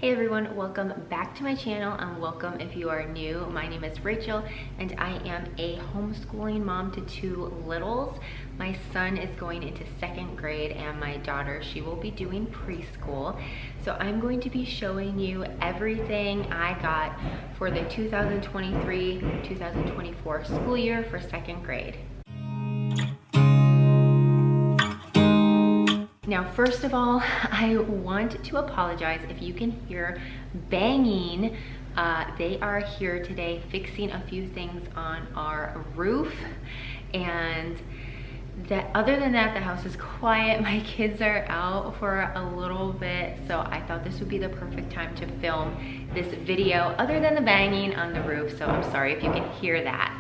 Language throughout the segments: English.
Hey everyone, welcome back to my channel and welcome if you are new. My name is Rachel and I am a homeschooling mom to two littles. My son is going into second grade and my daughter, she will be doing preschool. So I'm going to be showing you everything I got for the 2023-2024 school year for second grade. Now, first of all, I want to apologize if you can hear banging. They are here today fixing a few things on our roof, and other than that, the house is quiet. My kids are out for a little bit, so I thought this would be the perfect time to film this video other than the banging on the roof, so I'm sorry if you can hear that.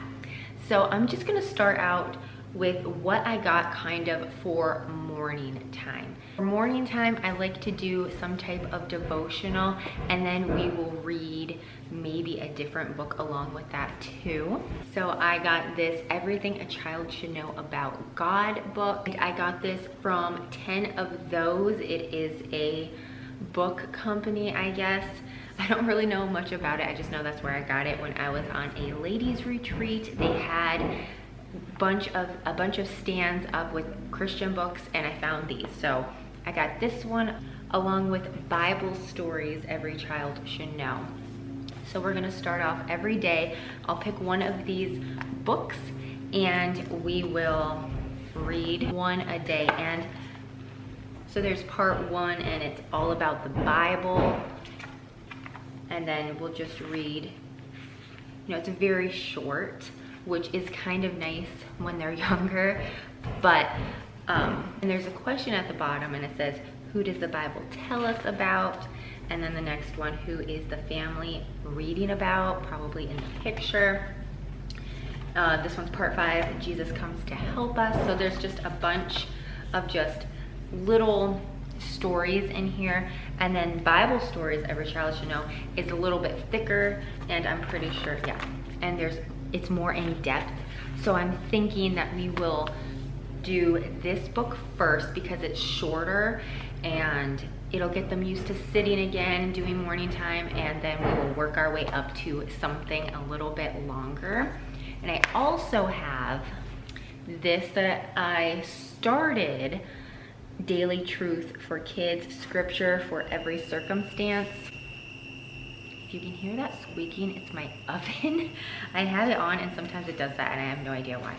So I'm just gonna start out with what I got kind of for morning time. For morning time, I like to do some type of devotional, and then we will read maybe a different book along with that too. So I got this Everything a Child Should Know About God book. I got this from 10 of Those. It is a book company, I guess. I don't really know much about it. I just know that's where I got it when I was on a ladies retreat. They had a bunch of stands up with Christian books, and I found these. So I got this one along with Bible stories every child should know. So we're gonna start off every day. I'll pick one of these books and we will read one a day. And so there's part one and it's all about the Bible. And then we'll just read, you know, it's very short, which is kind of nice when they're younger, but and there's a question at the bottom and it says, who does the Bible tell us about? And then the next one, who is the family reading about? Probably in the picture. This one's part 5, Jesus comes to help us. So there's just a bunch of just little stories in here. And then Bible stories every child should know is a little bit thicker, and I'm pretty sure, yeah, and it's more in depth. So I'm thinking that we will do this book first because it's shorter and it'll get them used to sitting again, doing morning time, and then we will work our way up to something a little bit longer. And I also have this that I started, Daily Truth for Kids, Scripture for Every Circumstance. If you can hear that squeaking, it's my oven. I have it on and sometimes it does that and I have no idea why.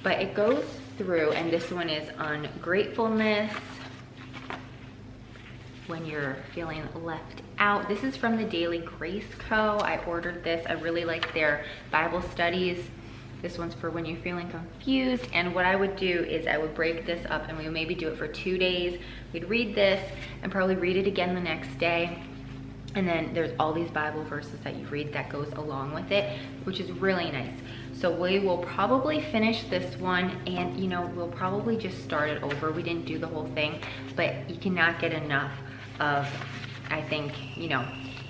But it goes through, and this one is on gratefulness, when you're feeling left out. This is from the Daily Grace Co. I ordered this. I really like their Bible studies. This one's for when you're feeling confused. And what I would do is I would break this up and we would maybe do it for 2 days. We'd read this and probably read it again the next day. And then there's all these Bible verses that you read that goes along with it, which is really nice. So we will probably finish this one, and you know, we'll probably just start it over. We didn't do the whole thing, but you cannot get enough of, I think, you know,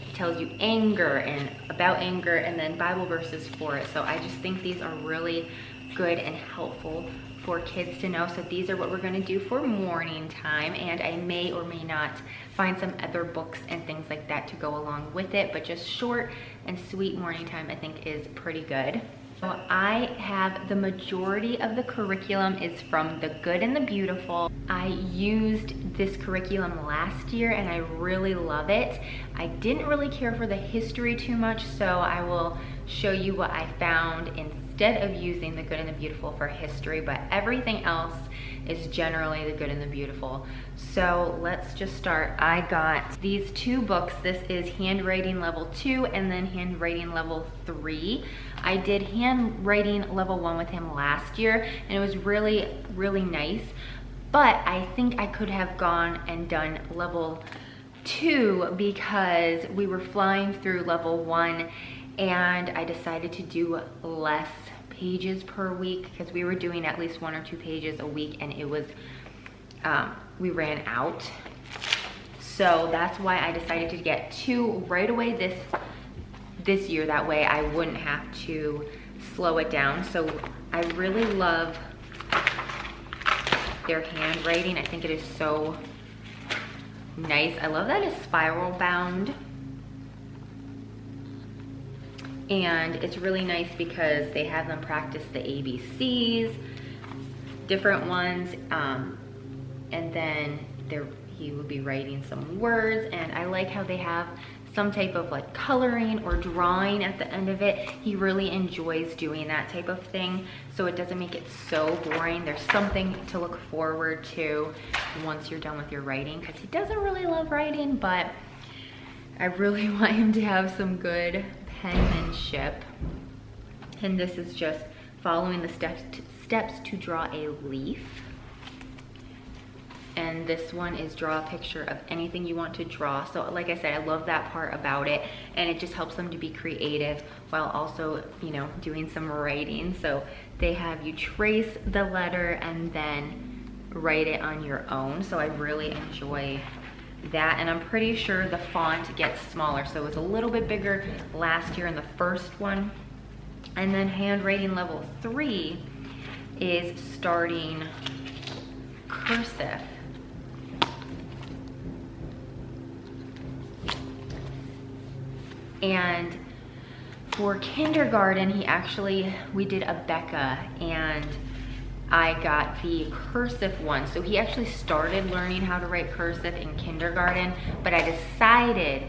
it tells you anger and about anger and then Bible verses for it. So I just think these are really good and helpful for kids to know. So these are what we're gonna do for morning time, and I may or may not find some other books and things like that to go along with it, but just short and sweet morning time I think is pretty good. So I have the majority of the curriculum is from The Good and the Beautiful. I used this curriculum last year and I really love it. I didn't really care for the history too much, so I will show you what I found instead of using The Good and the Beautiful for history, but everything else is generally The Good and the Beautiful. So let's just start. I got these two books. This is Handwriting Level 2 and then Handwriting Level 3. I did Handwriting Level 1 with him last year and it was really, really nice, but I think I could have gone and done Level 2 because we were flying through Level 1 and I decided to do less pages per week because we were doing at least 1 or 2 pages a week, and it was we ran out. So that's why I decided to get 2 right away this year. That way I wouldn't have to slow it down. So I really love their handwriting. I think it is so nice. I love that it's spiral bound. And it's really nice because they have them practice the ABCs, different ones, and then he will be writing some words. And I like how they have some type of like coloring or drawing at the end of it. He really enjoys doing that type of thing, so it doesn't make it so boring. There's something to look forward to once you're done with your writing, because he doesn't really love writing, but I really want him to have some good penmanship. And this is just following the steps to draw a leaf. And this one is draw a picture of anything you want to draw. So like I said, I love that part about it, and it just helps them to be creative while also, you know, doing some writing. So they have you trace the letter and then write it on your own. So I really enjoy that, and I'm pretty sure the font gets smaller, so it was a little bit bigger last year in the first one. And then handwriting level 3 is starting cursive. And for kindergarten, we did a Becca, and I got the cursive one. So he actually started learning how to write cursive in kindergarten, but I decided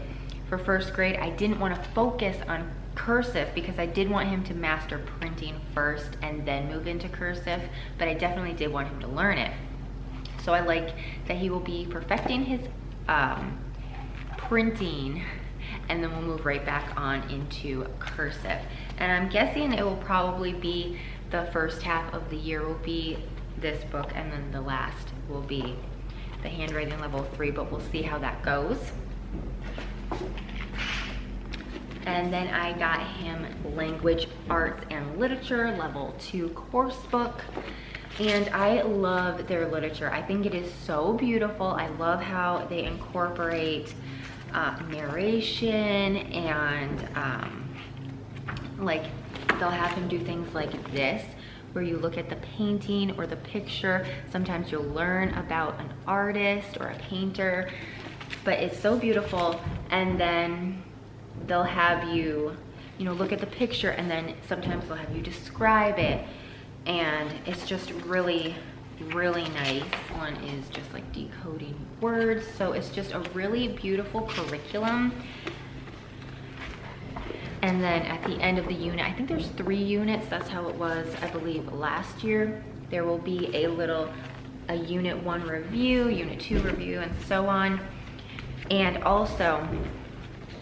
for first grade, I didn't want to focus on cursive because I did want him to master printing first and then move into cursive, but I definitely did want him to learn it. So I like that he will be perfecting his printing, and then we'll move right back on into cursive. And I'm guessing it will probably be the first half of the year will be this book, and then the last will be the handwriting level 3, but we'll see how that goes. And then I got him language, arts, and literature level 2 course book. And I love their literature. I think it is so beautiful. I love how they incorporate narration, and like they'll have him do things like this, where you look at the painting or the picture. Sometimes you'll learn about an artist or a painter, but it's so beautiful. And then they'll have you, you know, look at the picture, and then sometimes they'll have you describe it. And it's just really, really nice. One is just like decoding words. So it's just a really beautiful curriculum. And then at the end of the unit, I think there's 3 units. That's how it was, I believe, last year. There will be a unit 1 review, unit 2 review, and so on. And also,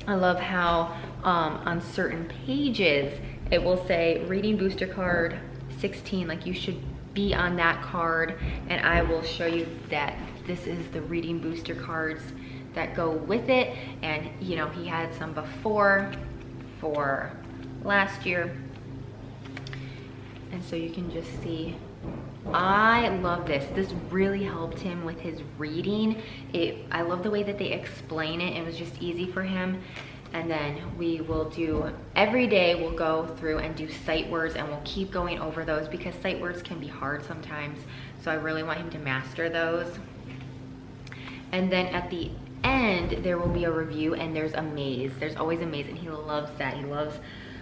I love how on certain pages, it will say reading booster card 16, like you should be on that card. And I will show you that this is the reading booster cards that go with it. And you know, he had some before for last year. And so you can just see, I love this. This really helped him with his reading. I love the way that they explain it. It was just easy for him. And then we will do, every day we'll go through and do sight words, and we'll keep going over those because sight words can be hard sometimes. So I really want him to master those. And then at the end, there will be a review, and there's a maze. There's always a maze, and he loves that. He loves,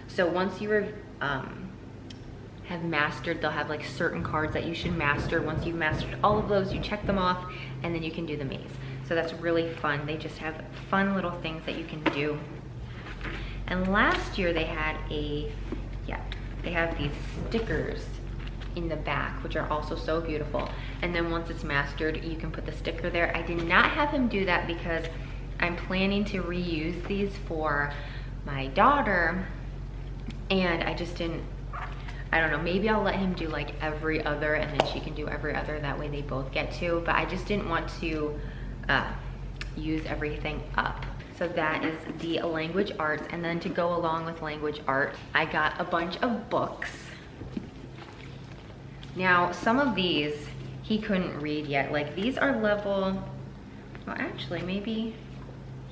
so once you have mastered, they'll have like certain cards that you should master. Once you've mastered all of those, you check them off, and then you can do the maze. So that's really fun. They just have fun little things that you can do. And last year they had they have these stickers in the back, which are also so beautiful. And then once it's mastered, you can put the sticker there. I did not have him do that because I'm planning to reuse these for my daughter, and I just didn't, I don't know, maybe I'll let him do like every other, and then she can do every other. That way they both get to, but I just didn't want to use everything up. So that is the language arts. And then to go along with language art, I got a bunch of books. Now, some of these he couldn't read yet. Like these are level, well actually maybe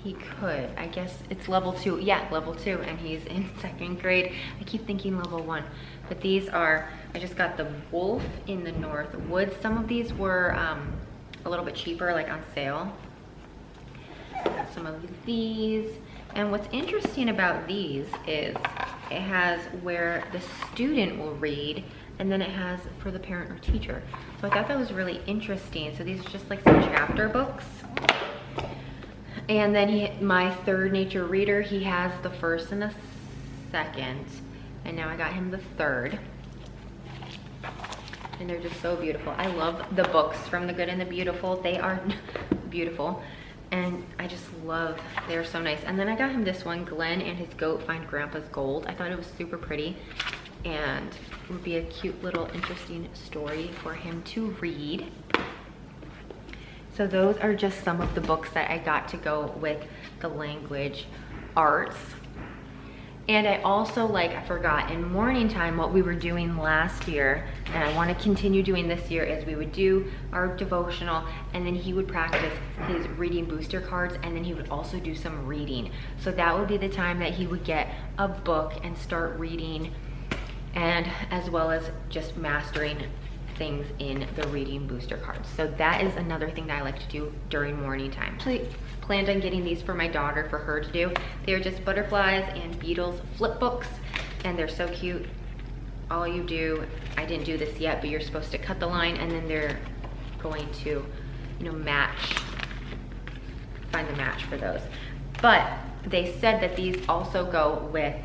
he could. I guess it's level 2. Yeah, level 2, and he's in 2nd grade. I keep thinking level 1. But these are, I just got the Wolf in the North Woods. Some of these were a little bit cheaper, like on sale. some of these. And what's interesting about these is it has where the student will read, and then it has for the parent or teacher. So I thought that was really interesting. So these are just like some chapter books. And then my third nature reader, he has the first and the second. And now I got him the third. And they're just so beautiful. I love the books from The Good and the Beautiful. They are beautiful. And I just love, they're so nice. And then I got him this one, Glenn and His Goat Find Grandpa's Gold. I thought it was super pretty and it would be a cute little interesting story for him to read. So those are just some of the books that I got to go with the language arts. And I also, I forgot, in morning time, what we were doing last year, and I want to continue doing this year, is we would do our devotional, and then he would practice his reading booster cards, and then he would also do some reading. So that would be the time that he would get a book and start reading, and as well as just mastering things in the reading booster cards. So that is another thing that I like to do during morning time. Actually planned on getting these for my daughter for her to do. They're just butterflies and beetles flip books, and they're so cute. All you do, I didn't do this yet, but you're supposed to cut the line, and then they're going to, match, find the match for those. But they said that these also go with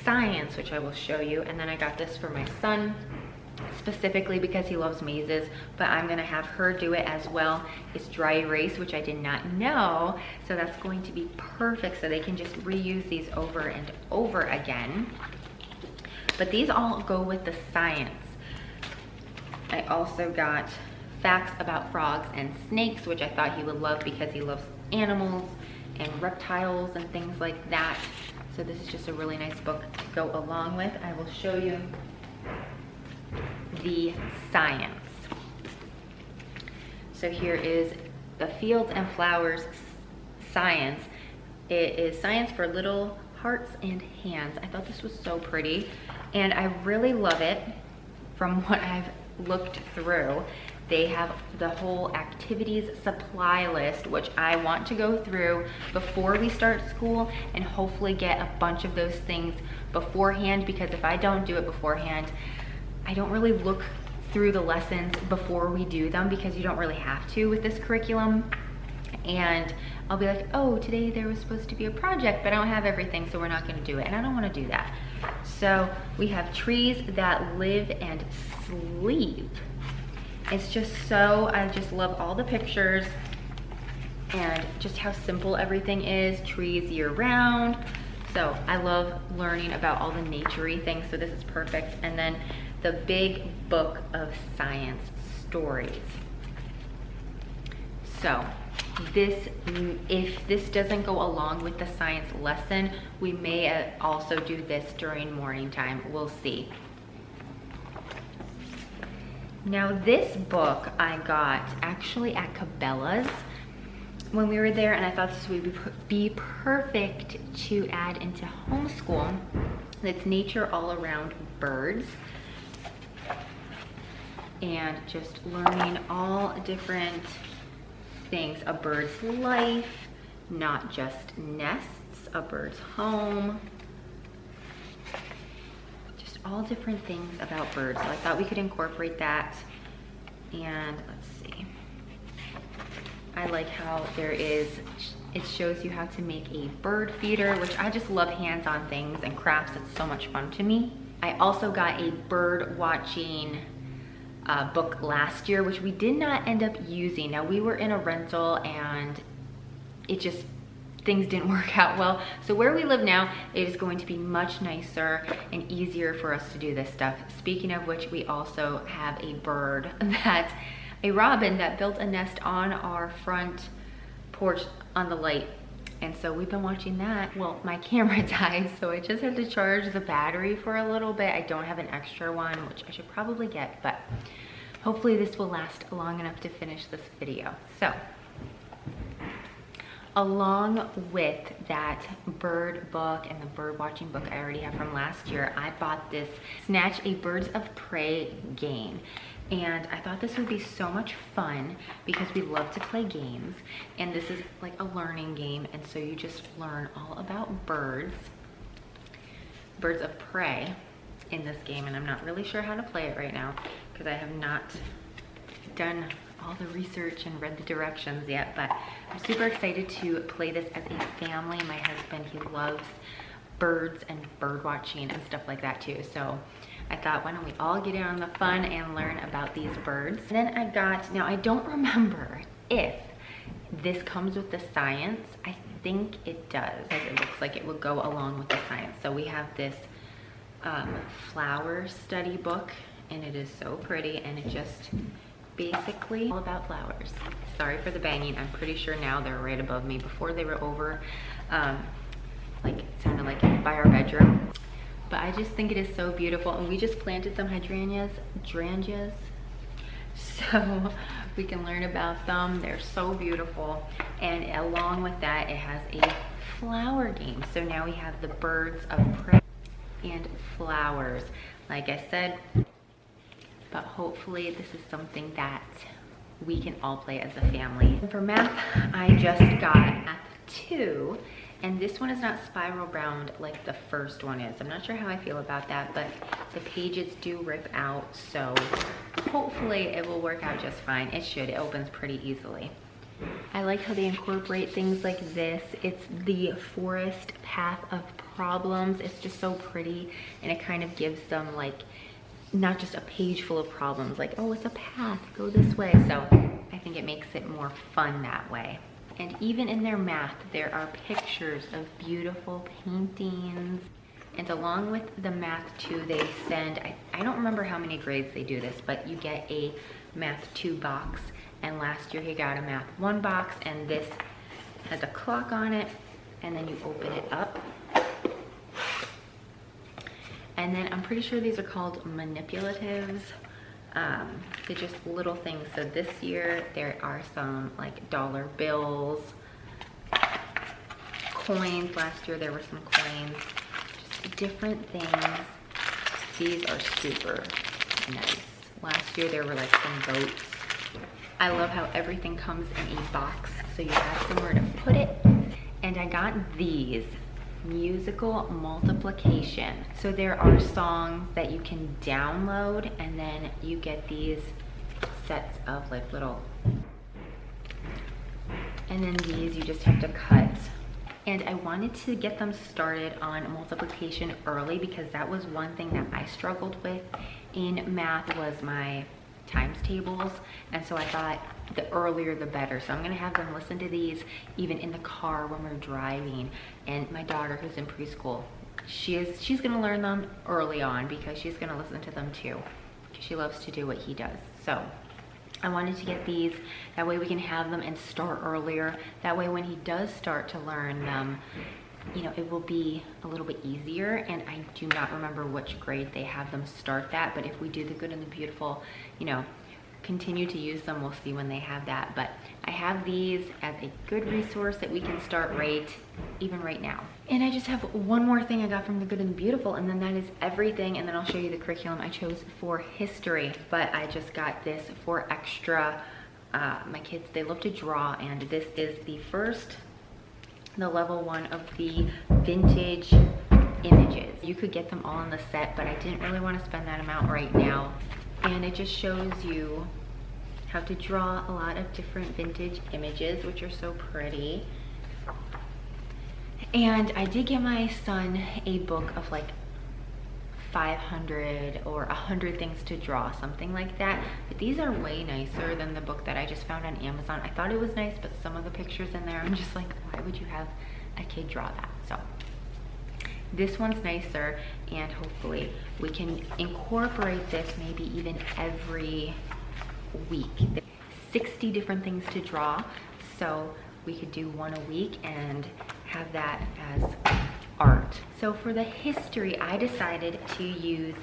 science, which I will show you. And then I got this for my son, specifically because he loves mazes, but I'm gonna have her do it as well. It's dry erase, which I did not know, so that's going to be perfect, so they can just reuse these over and over again. But these all go with the science. I also got facts about frogs and snakes, which I thought he would love because he loves animals and reptiles and things like that. So this is just a really nice book to go along with. I will show you the science. So here is the Fields and Flowers Science. It is science for little hearts and hands. I thought this was so pretty, and I really love it. From what I've looked through, they have the whole activities supply list, which I want to go through before we start school and hopefully get a bunch of those things beforehand, because if I don't do it beforehand, I don't really look through the lessons before we do them, because you don't really have to with this curriculum. And I'll be like, oh, today there was supposed to be a project, but I don't have everything, so we're not gonna do it. And I don't wanna do that. So we have trees that live and sleep. It's just so, I just love all the pictures and just how simple everything is. Trees year round. So I love learning about all the nature-y things, so this is perfect. And then the big book of science stories. So this, if this doesn't go along with the science lesson, we may also do this during morning time. We'll see. Now this book I got actually at Cabela's when we were there, and I thought this would be perfect to add into homeschool. It's Nature All Around Birds, and just learning all different things. A bird's life, not just nests, a bird's home, just all different things about birds. So I thought we could incorporate that. And let's see, I like how there is, it shows you how to make a bird feeder, which I just love hands-on things and crafts. It's so much fun to me. I also got a bird watching book last year, which we did not end up using. Now we were in a rental and it just, things didn't work out well. So where we live now, it is going to be much nicer and easier for us to do this stuff. Speaking of which, we also have a bird that, a robin that built a nest on our front porch on the light. And so we've been watching that. Well, my camera died, so I just had to charge the battery for a little bit. I don't have an extra one, which I should probably get, but hopefully this will last long enough to finish this video. So, along with that bird book and the bird watching book I already have from last year, I bought this Snatch a Birds of Prey game. And I thought this would be so much fun because we love to play games, and this is like a learning game, and so you just learn all about birds of prey in this game. And I'm not really sure how to play it right now because I have not done all the research and read the directions yet, but I'm super excited to play this as a family. My husband, he loves birds and bird watching and stuff like that too, so I thought, why don't we all get in on the fun and learn about these birds. And then I got, now I don't remember if this comes with the science. I think it does, because it looks like it would go along with the science. So we have this flower study book, and it is so pretty, and it just basically all about flowers. Sorry for the banging. I'm pretty sure now they're right above me. Before they were over, like it sounded like by our bedroom. But I just think it is so beautiful, and we just planted some hydrangeas, so we can learn about them. They're so beautiful, and along with that, it has a flower game. So now we have the birds of prey and flowers, like I said. But hopefully this is something that we can all play as a family. And for math, I just got math 2. And this one is not spiral bound like the first one is. I'm not sure how I feel about that, but the pages do rip out, so hopefully it will work out just fine. It should. It opens pretty easily. I like how they incorporate things like this. It's the forest path of problems. It's just so pretty, and it kind of gives them like not just a page full of problems, like, oh, it's a path, go this way. So I think it makes it more fun that way. And even in their math, there are pictures of beautiful paintings. And along with the math 2, they send, I don't remember how many grades they do this, but you get a math 2 box. And last year he got a math 1 box, and this has a clock on it, and then you open it up. And then I'm pretty sure these are called manipulatives. They're just little things. So this year there are some like dollar bills, coins. Last year there were some coins, just different things. These are super nice. Last year there were like some boats. I love how everything comes in a box, so you have somewhere to put it. And I got these. Musical multiplication. So there are songs that you can download, and then you get these sets of like little, and then these you just have to cut. And I wanted to get them started on multiplication early because that was one thing that I struggled with in math, was my times tables. And so I thought the earlier the better. So I'm gonna have them listen to these even in the car when we're driving. And my daughter, who's in preschool, she's gonna learn them early on because she's gonna listen to them too, because she loves to do what he does. So I wanted to get these, that way we can have them and start earlier. That way when he does start to learn them, you know, it will be a little bit easier. And I do not remember which grade they have them start that, but if we do the good and the beautiful, you know, continue to use them, we'll see when they have that. But I have these as a good resource that we can start even right now. And I just have one more thing I got from the good and the beautiful, and then that is everything. And then I'll show you the curriculum I chose for history. But I just got this for extra. My kids, they love to draw, and this is the level 1 of the vintage images. You could get them all in the set, but I didn't really want to spend that amount right now. And it just shows you how to draw a lot of different vintage images, which are so pretty. And I did get my son a book of like 500 or 100 things to draw, something like that. But these are way nicer than the book that I just found on Amazon. I thought it was nice, but some of the pictures in there, I'm just like, why would you have a kid draw that? So this one's nicer, and hopefully we can incorporate this maybe even every week. 60 different things to draw, so we could do one a week and have that as art. So for the history, I decided to use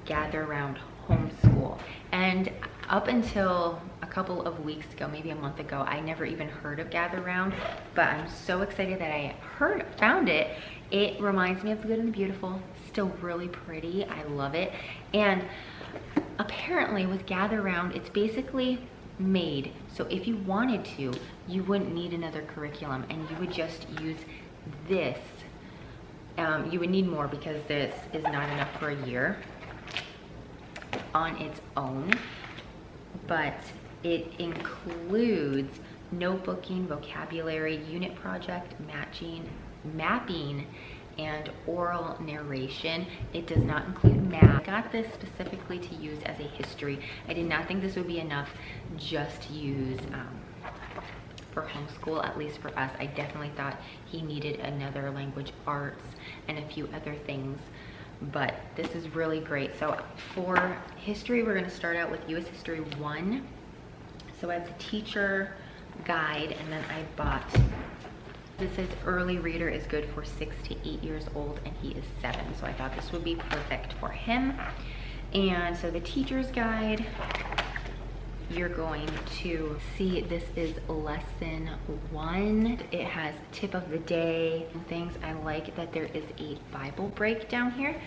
Gather Around Homeschool. And up until a couple of weeks ago, maybe a month ago, I never even heard of Gather Round, but I'm so excited that I found it. It reminds me of the Good and the Beautiful. Still really pretty. I love it. And apparently with Gather Round, it's basically made so if you wanted to, you wouldn't need another curriculum and you would just use this. You would need more because this is not enough for a year on its own, but it includes notebooking, vocabulary, unit project, mapping, and oral narration. It does not include math. I got this specifically to use as a history. I did not think this would be enough just to use for homeschool, at least for us. I definitely thought he needed another language arts and a few other things, but this is really great. So for history, we're gonna start out with US History 1. So I have the teacher guide, and then I bought, this says early reader is good for 6 to 8 years old, and he is 7. So I thought this would be perfect for him. And so the teacher's guide, you're going to see this is lesson 1. It has tip of the day and things. I like that there is a Bible break down here,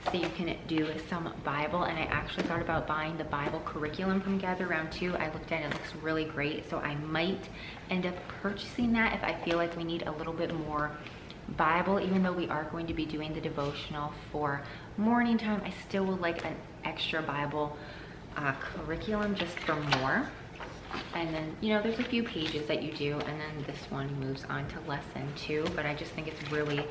so you can do some Bible. And I actually thought about buying the Bible curriculum from Gather Round too. I looked at it, it looks really great, so I might end up purchasing that if I feel like we need a little bit more Bible. Even though we are going to be doing the devotional for morning time, I still would like an extra Bible curriculum just for more. And then, you know, there's a few pages that you do, and then this one moves on to lesson 2, but I just think it's really,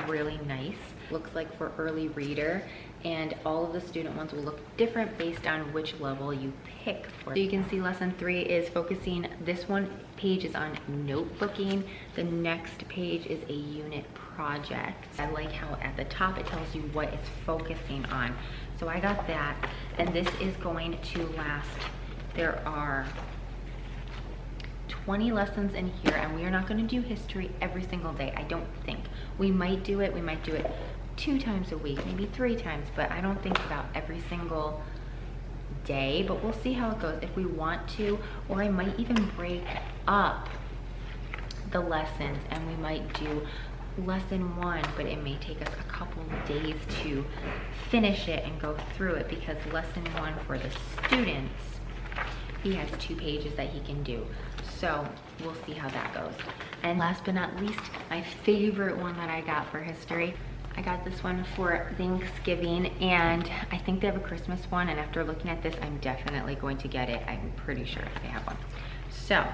really nice. Looks like for early reader, and all of the student ones will look different based on which level you pick for. So you can see lesson 3 is focusing, this one page is on notebooking, the next page is a unit project. I like how at the top it tells you what it's focusing on. So I got that, and this is going to last, there are 20 lessons in here, and we are not going to do history every single day. I don't think. We might do it 2 times a week, maybe 3 times, but I don't think about every single day, but we'll see how it goes if we want to. Or I might even break up the lessons, and we might do lesson 1, but it may take us a couple of days to finish it and go through it, because lesson 1 for the students, he has 2 pages that he can do. So we'll see how that goes. And last but not least, my favorite one that I got for history. I got this one for Thanksgiving, and I think they have a Christmas one, and after looking at this, I'm definitely going to get it. I'm pretty sure they have one. So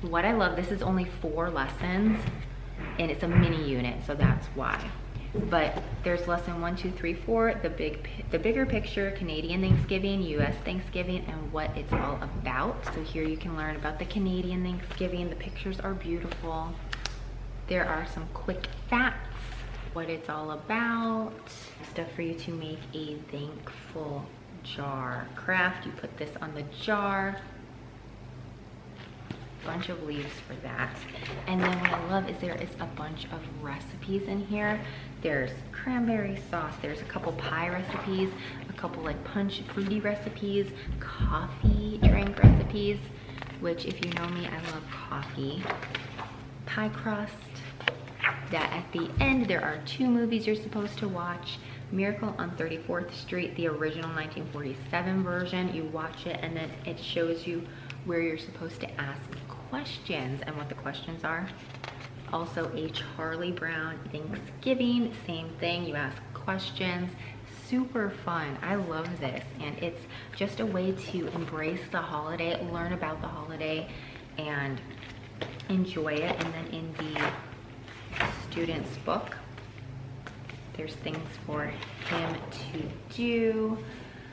what I love, this is only 4 lessons, and it's a mini unit, so that's why. But there's lesson 1, 2, 3, 4, the bigger picture, Canadian Thanksgiving, US Thanksgiving, and what it's all about. So here you can learn about the Canadian Thanksgiving. The pictures are beautiful. There are some quick facts, what it's all about, stuff for you to make a thankful jar craft. You put this on the jar. Bunch of leaves for that. And then what I love is there is a bunch of recipes in here. There's cranberry sauce, there's a couple pie recipes, a couple like punch fruity recipes, coffee drink recipes, which if you know me, I love coffee. Pie crust. That at the end there are 2 movies you're supposed to watch. Miracle on 34th Street, the original 1947 version. You watch it and then it shows you where you're supposed to ask questions and what the questions are. Also a Charlie Brown Thanksgiving, same thing, you ask questions. Super fun. I love this, and it's just a way to embrace the holiday, learn about the holiday, and enjoy it. And then in the student's book, there's things for him to do.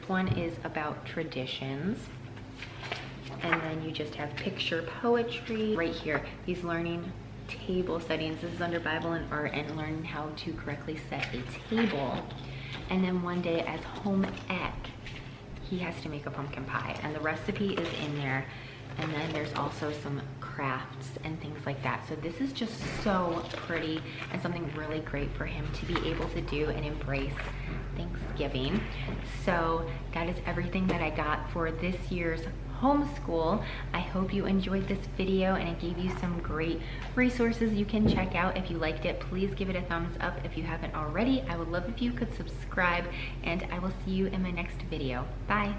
One is about traditions. And then you just have picture poetry. Right here, he's learning table settings. This is under Bible and Art, and learning how to correctly set a table. And then one day as home ec, he has to make a pumpkin pie, and the recipe is in there. And then there's also some crafts and things like that. So this is just so pretty and something really great for him to be able to do and embrace Thanksgiving. So that is everything that I got for this year's homeschool. I hope you enjoyed this video and it gave you some great resources you can check out. If you liked it, please give it a thumbs up. If you haven't already, I would love if you could subscribe, and I will see you in my next video. Bye.